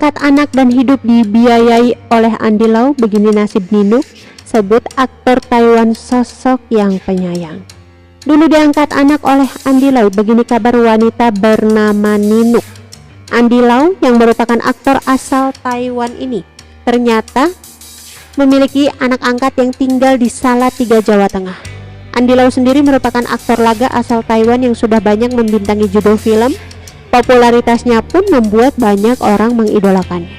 angkat anak dan hidup dibiayai oleh Andy Lau, begini nasib Ninook, sebut aktor Taiwan sosok yang penyayang. Dulu diangkat anak oleh Andy Lau, begini kabar wanita bernama Ninook. Andy Lau yang merupakan aktor asal Taiwan ini ternyata memiliki anak angkat yang tinggal di Salatiga, Jawa Tengah. Andy Lau sendiri merupakan aktor laga asal Taiwan yang sudah banyak membintangi judul film. Popularitasnya pun membuat banyak orang mengidolakannya.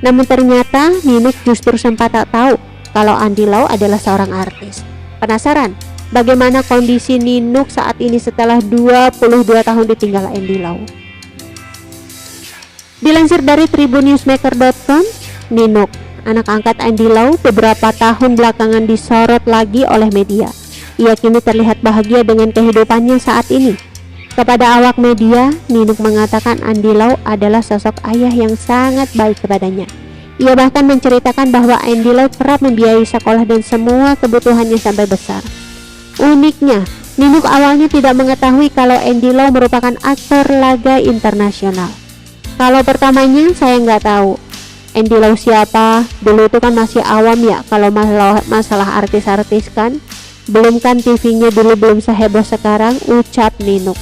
Namun ternyata Ninook justru sempat tak tahu kalau Andy Lau adalah seorang artis. Penasaran bagaimana kondisi Ninook saat ini setelah 22 tahun ditinggal Andy Lau? Dilansir dari tribunnewsmaker.com, Ninook, anak angkat Andy Lau, beberapa tahun belakangan disorot lagi oleh media. Ia kini terlihat bahagia dengan kehidupannya saat ini. Kepada awak media, Ninook mengatakan Andy Lau adalah sosok ayah yang sangat baik kepadanya. Ia bahkan menceritakan bahwa Andy Lau kerap membiayai sekolah dan semua kebutuhannya sampai besar. Uniknya, Ninook awalnya tidak mengetahui kalau Andy Lau merupakan aktor laga internasional. Kalau pertamanya saya nggak tahu Andy Lau siapa, dulu itu kan masih awam ya kalau masalah artis-artis kan. Belum kan TV-nya dulu belum seheboh sekarang, ucap Ninook.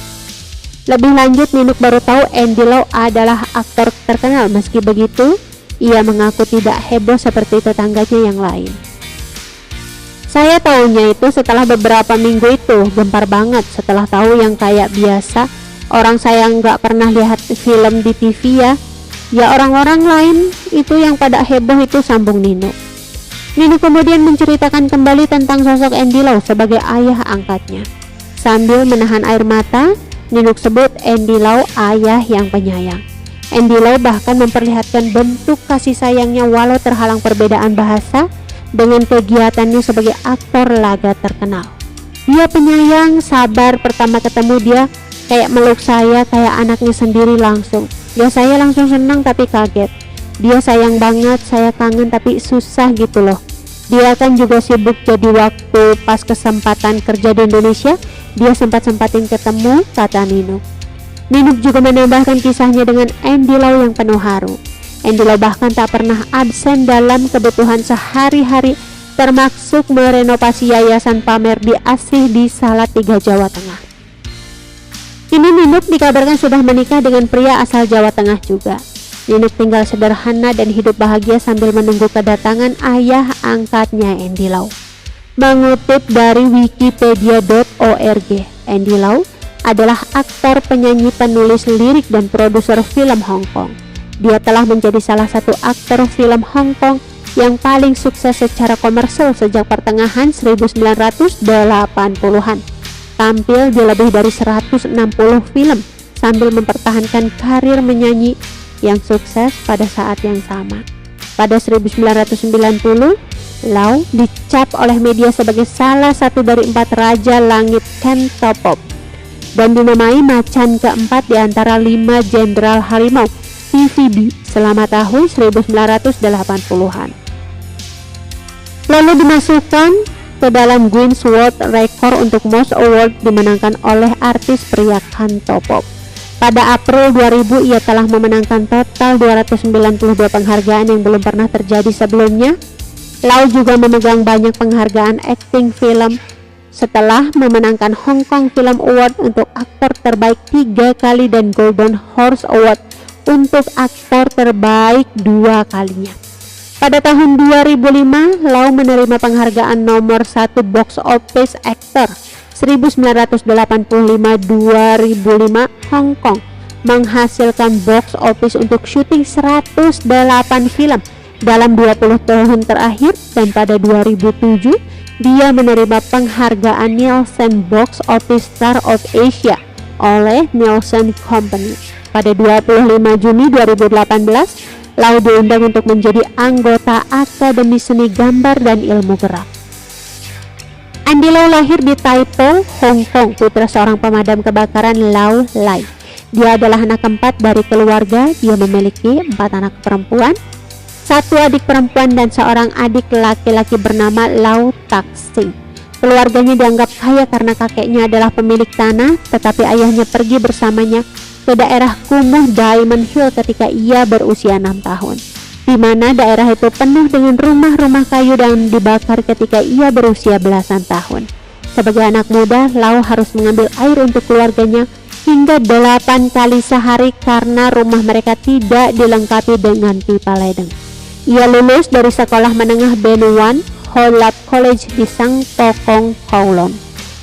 Lebih lanjut, Ninook baru tahu Andy Lau adalah aktor terkenal. Meski begitu, ia mengaku tidak heboh seperti tetangganya yang lain. Saya tahunya itu setelah beberapa minggu itu, gempar banget setelah tahu yang kayak biasa. Orang saya nggak pernah lihat film di TV ya orang-orang lain itu yang pada heboh itu, sambung Ninook. Ninook kemudian menceritakan kembali tentang sosok Andy Lau sebagai ayah angkatnya. Sambil menahan air mata, Ninook sebut Andy Lau ayah yang penyayang. Andy Lau bahkan memperlihatkan bentuk kasih sayangnya walau terhalang perbedaan bahasa dengan kegiatannya sebagai aktor laga terkenal. Dia penyayang, sabar, pertama ketemu dia kayak meluk saya kayak anaknya sendiri langsung. Ya saya langsung senang tapi kaget. Dia sayang banget, saya kangen tapi susah gitu loh. Dia kan juga sibuk, jadi waktu pas kesempatan kerja di Indonesia dia sempat-sempatin ketemu, kata Ninook. Ninook juga menambahkan kisahnya dengan Andy Lau yang penuh haru. Andy Lau bahkan tak pernah absen dalam kebutuhan sehari-hari, termasuk merenovasi yayasan pamer di Asih di Salatiga, Jawa Tengah. Kini Ninook dikabarkan sudah menikah dengan pria asal Jawa Tengah juga. Ninook tinggal sederhana dan hidup bahagia sambil menunggu kedatangan ayah angkatnya Andy Lau. Mengutip dari wikipedia.org, Andy Lau adalah aktor, penyanyi, penulis lirik, dan produser film Hong Kong. Dia telah menjadi salah satu aktor film Hong Kong yang paling sukses secara komersil sejak pertengahan 1980-an. Tampil di lebih dari 160 film sambil mempertahankan karir menyanyi yang sukses pada saat yang sama. Pada 1990, Lau dicap oleh media sebagai salah satu dari 4 raja langit Cantopop dan dinamai macan keempat di antara 5 jenderal harimau TVB selama tahun 1980-an. Lalu dimasukkan ke dalam Guinness World Record untuk Most Award dimenangkan oleh artis pria Cantopop. Pada April 2000 ia telah memenangkan total 292 penghargaan yang belum pernah terjadi sebelumnya. Lau juga memegang banyak penghargaan akting film setelah memenangkan Hong Kong Film Award untuk aktor terbaik 3 kali dan Golden Horse Award untuk aktor terbaik 2 kalinya. Pada tahun 2005, Lau menerima penghargaan nomor 1 Box Office Actor 1985-2005 Hong Kong, menghasilkan box office untuk syuting 108 film dalam 20 tahun terakhir, dan pada 2007 dia menerima penghargaan Nielsen Box Office Star of Asia oleh Nielsen Company. Pada 25 Juni 2018, Lau diundang untuk menjadi anggota Akademi Seni Gambar dan Ilmu Gerak. Andy Lau lahir di Tai Po, Hong Kong, putra seorang pemadam kebakaran Lau Lai. Dia adalah anak keempat dari keluarga. Dia memiliki 4 anak perempuan, 1 adik perempuan dan seorang adik laki-laki bernama Lau Tak Sing. Keluarganya dianggap kaya karena kakeknya adalah pemilik tanah, tetapi ayahnya pergi bersamanya ke daerah kumuh Diamond Hill ketika ia berusia 6 tahun, di mana daerah itu penuh dengan rumah-rumah kayu dan dibakar ketika ia berusia belasan tahun. Sebagai anak muda, Lau harus mengambil air untuk keluarganya hingga 8 kali sehari karena rumah mereka tidak dilengkapi dengan pipa ledeng. Ia lulus dari sekolah menengah Benuan Holap College di Sang Tokong, Kowloon.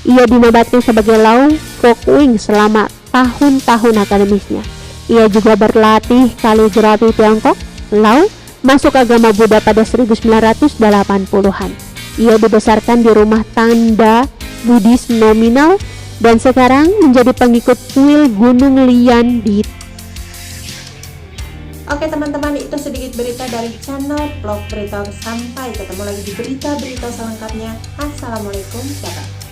Ia dinobatkan sebagai Lau Kok Wing selama tahun-tahun akademisnya. Ia juga berlatih kaligrafi Tiongkok. Lau masuk agama Buddha pada 1980-an. Ia dibesarkan di rumah tanda Buddhis nominal dan sekarang menjadi pengikut kuil Gunung Lian di. Oke teman-teman, itu sedikit berita dari channel Vlog Berita. Sampai ketemu lagi di berita-berita selengkapnya. Assalamualaikum, bye-bye.